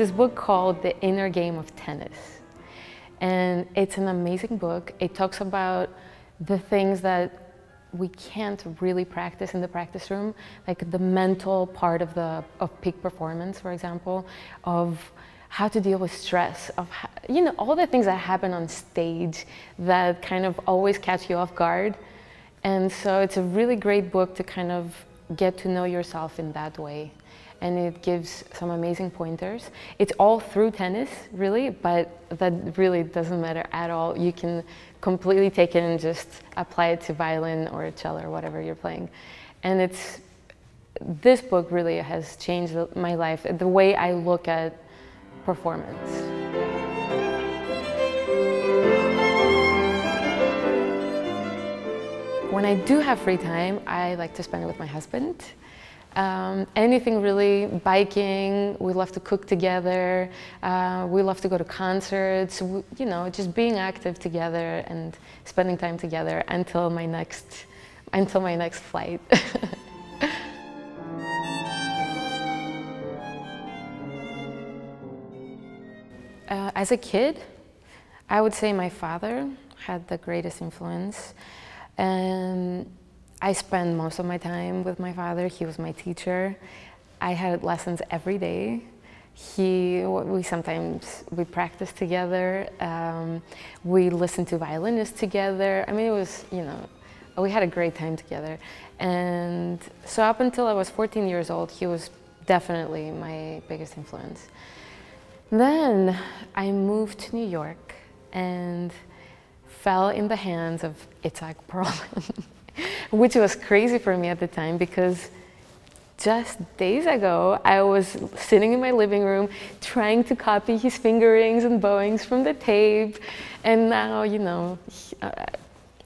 this book called The Inner Game of Tennis. And it's an amazing book. It talks about the things that we can't really practice in the practice room, like the mental part of peak performance, for example, of how to deal with stress, of how, you know, all the things that happen on stage that kind of always catch you off guard. And so it's a really great book to kind of get to know yourself in that way. And it gives some amazing pointers. It's all through tennis, really, but that really doesn't matter at all. You can completely take it and just apply it to violin or cello or whatever you're playing. And this book really has changed my life, the way I look at performance. When I do have free time, I like to spend it with my husband. Anything really, biking, we love to cook together, we love to go to concerts, you know, just being active together and spending time together until my next flight. As a kid, I would say my father had the greatest influence. And I spent most of my time with my father. He was my teacher. I had lessons every day. We practiced together. We listened to violinists together. I mean, it was, you know, we had a great time together. And so up until I was 14 years old, he was definitely my biggest influence. Then I moved to New York and fell in the hands of Itzhak Perlman, which was crazy for me at the time because just days ago I was sitting in my living room trying to copy his fingerings and bowings from the tape, and now, you know,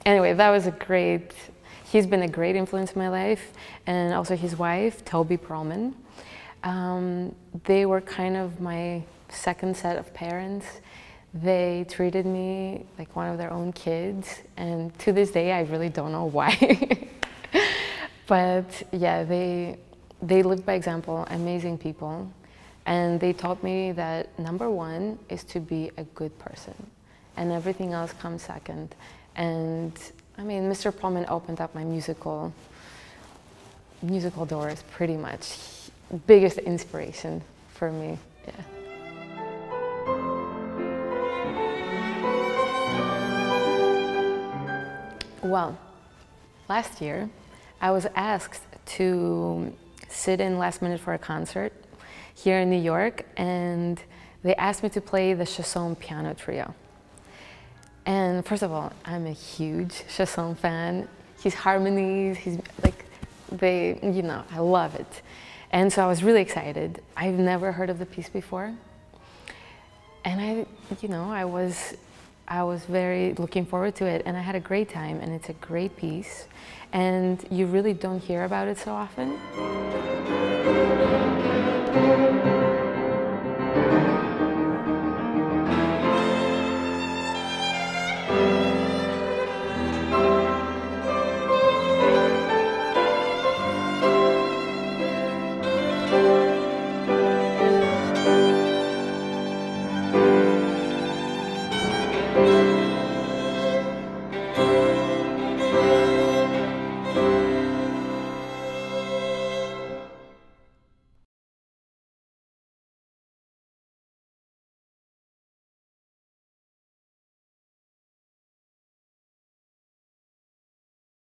anyway, that was he's been a great influence in my life, and also his wife, Toby Perlman. They were kind of my second set of parents. They treated me like one of their own kids, and to this day I really don't know why. But yeah, they lived by example, amazing people, and they taught me that number one is to be a good person, and everything else comes second. And I mean, Mr. Perlman opened up my musical doors pretty much. Biggest inspiration for me, yeah. Well, last year, I was asked to sit in last minute for a concert here in New York, and they asked me to play the Chasson piano trio. And first of all, I'm a huge Chasson fan. His harmonies, you know, I love it. And so I was really excited. I've never heard of the piece before. And I was very looking forward to it, and I had a great time, and it's a great piece, and you really don't hear about it so often.